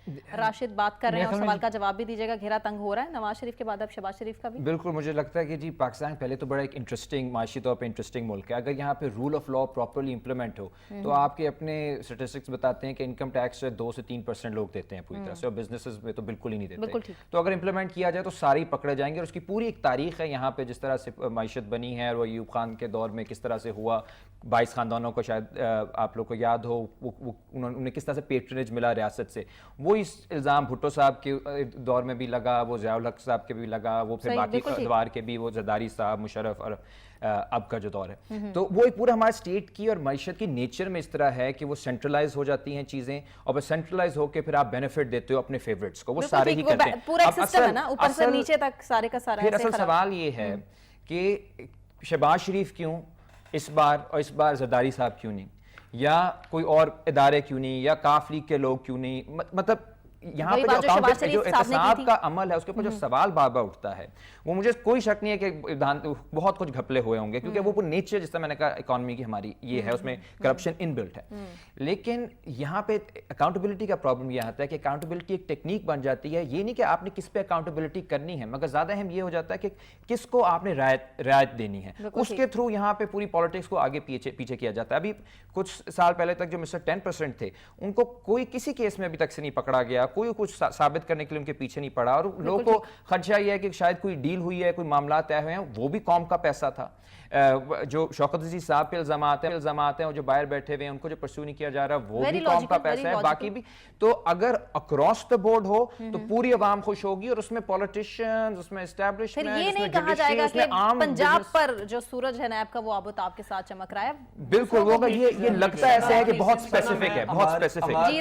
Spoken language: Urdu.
راشد بات کر رہے ہیں اور سوال کا جواب بھی دیجیے گا. گھیرا تنگ ہو رہا ہے نواز شریف کے بعد اب شہباز شریف کا بھی. بالکل مجھے لگتا ہے کہ جی پاکستان پہلے تو بڑا ایک انٹرسٹنگ معاشی طور پہ انٹرسٹنگ ملک ہے. اگر یہاں پہ rule of law properly implement ہو تو آپ کے اپنے اسٹیٹسٹکس بتاتے ہیں کہ انکم ٹیکس 2 سے 3% لوگ دیتے ہیں پوری طرح سے, اور بزنسز میں تو بالکل ہی نہیں دیتے. تو اگر امپلیمنٹ کیا جائے تو سارے ہی پکڑے جائیں گے, اور اس کی پوری ایک تاریخ ہے یہاں پہ جس طرح سے معیشت بنی ہے, اور وہ ایوب خان کے دور میں کس طرح سے ہوا. 22 خاندانوں کو شاید آپ لوگ کو یاد ہو انہیں کس طرح سے پیٹرنیج ملا ریاست سے. وہ اس الزام بھٹو صاحب کے دور میں بھی لگا, وہ ضیاء الحق صاحب کے بھی لگا, وہ پھر باقی ادوار کے بھی, وہ زرداری صاحب, مشرف, اور اب کا جو دور ہے. تو وہ پورا ہمارے اسٹیٹ کی اور معیشت کی نیچر میں اس طرح ہے کہ وہ سینٹرلائز ہو جاتی ہیں چیزیں, اور بس سینٹرلائز ہو کے پھر آپ بینیفٹ دیتے ہو اپنے فیوریٹس کو, وہ سارے ہی کرتے ہیں. پورا ایک سسٹم ہے نا اوپر سے نیچے تک سارے کا سارا. پھر اصل سوال یہ ہے کہ شہباز شریف کیوں اس بار, اور اس بار زرداری صاحب کیوں نہیں, یا کوئی اور ادارے کیوں نہیں, یا کاف لیگ کے لوگ کیوں نہیں. مطلب یہاں پہ جو احتساب کا عمل ہے اس کے اوپر جو سوال بار بار اٹھتا ہے, وہ مجھے کوئی شک نہیں ہے کہ بہت کچھ گھپلے ہوئے ہوں گے, کیونکہ وہ نیچر جس طرح میں نے کہا اکانومی کی ہماری یہ ہے, اس میں کرپشن ان بلٹ ہے. لیکن یہاں پہ اکاؤنٹیبلٹی کا پرابلم یہ آتا ہے کہ اکاؤنٹیبلٹی ایک ٹیکنیک بن جاتی ہے. یہ نہیں کہ آپ نے کس پہ اکاؤنٹیبلٹی کرنی ہے, مگر زیادہ اہم یہ ہو جاتا ہے کہ کس کو آپ نے رعایت دینی ہے, اس کے تھرو یہاں پہ پوری پالیٹکس کو آگے پیچھے کیا جاتا ہے. ابھی کچھ سال پہلے تک جو مسٹر 10% تھے ان کو کوئی کسی کیس میں ابھی تک سے نہیں پکڑا گیا, کوئی کچھ ثابت کرنے کے لیے ان کے پیچھے نہیں پڑا, اور لوگوں کو خدشہ یہ ہے کہ شاید کوئی ڈیل ہوئی ہے, کوئی معاملات طے ہوئے ہیں, وہ بھی قوم کا پیسہ تھا. جو شوکت عزیز صاحب پہ الزامات ہیں اور جو باہر بیٹھے ہوئے ہیں ان کو جو پرسیو نہیں کیا جا رہا, وہ بھی قوم کا پیسہ ہے, باقی بھی. تو اگر اکراس دا بورڈ ہو تو پوری عوام خوش ہوگی, اور اس میں پولیٹیشینز, اس میں اسٹیبلشمنٹ, یہ نہیں کہا جائے گا کہ پنجاب پر جو سورج ہے نیب کا وہ اب تاب کے ساتھ چمک رہا ہے. بالکل وہ یہ لگتا ایسا ہے کہ بہت اسپیسیفک ہے, بہت اسپیسیفک.